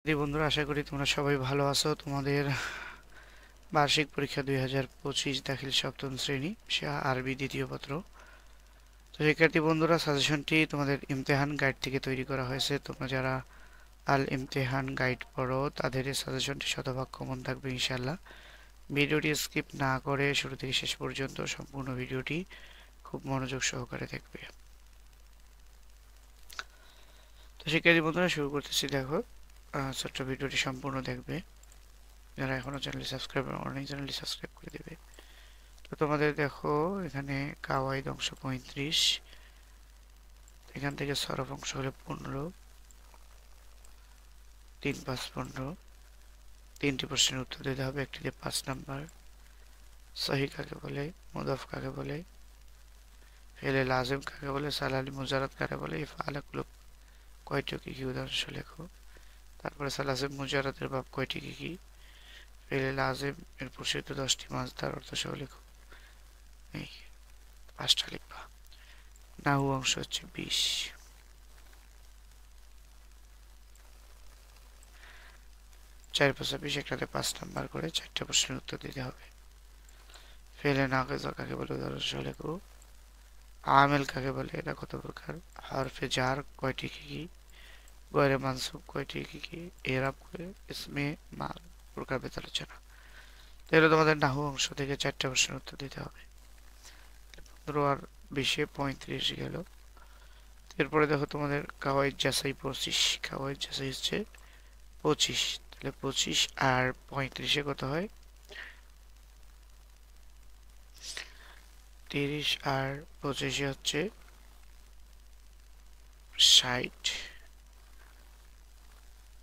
বন্ধুরা, আশা করি তোমরা সবাই ভালো আছো। তোমাদের বার্ষিক পরীক্ষা 2025 দাখিল সপ্তম শ্রেণী, সে আরবি দ্বিতীয় পত্র। তো শিক্ষার্থী বন্ধুরা, সাজেশনটি তোমাদের ইমতেহান গাইড থেকে তৈরি করা হয়েছে। তোমরা যারা আল ইমতেহান গাইড পড়ো তাদের এই সাজেশনটি শতভাগ কমন থাকবে ইনশাল্লাহ। ভিডিওটি স্কিপ না করে শুরু থেকে শেষ পর্যন্ত সম্পূর্ণ ভিডিওটি খুব মনোযোগ সহকারে দেখবে। তো শিক্ষার্থী বন্ধুরা, শুরু করতেছি। দেখো, ছোট্ট ভিডিওটি সম্পূর্ণ দেখবে। যারা এখনো চ্যানেলটি সাবস্ক্রাইব করেনি চ্যানেলটি সাবস্ক্রাইব করে দেবে। তো তোমাদের দেখো, এখানে কাওয়াইদ অংশ 35, এখান থেকে সরফ অংশ হলো 15, 3, 5, 15। তিনটি প্রশ্নের উত্তর দিতে হবে, একটিতে 5 নাম্বার। সহি কাকে বলে, মুদাফ কাকে বলে, ফেলে লাজিম কাকে বলে, সালালি মুজারাদ কাকে বলে, ইফআলাগুলো কয়টি কি কি উদাহরণ লেখো। তারপরে সালাসিম মুজারাদের বাব কয়টি কি কি, ফেলে লাজিম এর প্রসিদ্ধ 10টি মাসদার অর্থ সহ লেখো। এই 5টা লিখবা। নাহু অংশ হচ্ছে 20। 4, 5, 20, একটাতে 5 নাম্বার করে 4টা প্রশ্নের উত্তর দিতে হবে। ফেলে নাকিসা কাকে বলে, উদাহরণ সহ লেখো। আমেল কাকে বলে, এটা কত প্রকার। হরফে জার কয়টি কি কি, গয়রে মানসুব কয়টি কি কি, এরাব করে ইসমে মাল প্রকারভেদ আলোচনা। তাহলে তোমাদের নাহু অংশ থেকে 4টা প্রশ্নের উত্তর দিতে হবে। 15 আর 20-এ 35 গেল। এরপরে দেখো তোমাদের কাওয়াইদ জাসাই 25, কাওয়াইদ জাসাই হচ্ছে 25। তাহলে 25 আর 35-এ কত হয়, 30, আর 25-এ হচ্ছে 60।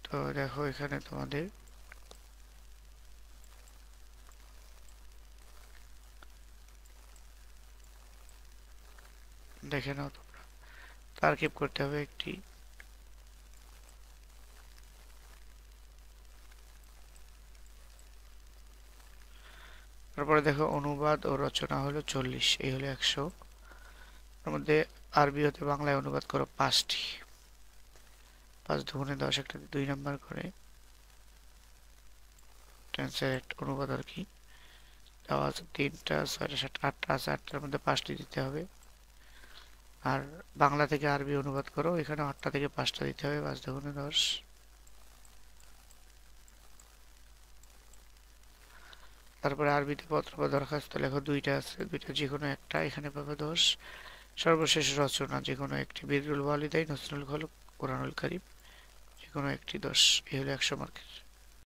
তো দেখো এখানে তোমাদের দেখে নাও, তোমরা তারকিব করতে হবে একটি। তারপরে দেখো অনুবাদ ও রচনা হলো 40, এই হলো 100। তার মধ্যে আরবি হতে বাংলায় অনুবাদ করো 5টি। 5 দুগুণে 10, একটাতে 2 নাম্বার করে। টেন্সের অনুবাদ আর কি দেওয়া আছে 3টা, 6টা, 7টা, 8টা আছে, 8টার মধ্যে 5টি দিতে হবে। আর বাংলা থেকে আরবি অনুবাদ করো, এখানে 8টা থেকে 5টা দিতে হবে। 5 দুগুণে 10। তারপরে আরবিতে পত্র বা দরখাস্ত লেখো, 2টা আছে, 2টা যে কোনো একটা, এখানে পাবে 10। সর্বশেষ রচনা যে কোনো একটি, বিররুল ওয়ালিদাইন, হোসনুল খলক, কোরআনুল কারীম, যে কোনো একটি 10। এই হলো 100 মার্কের।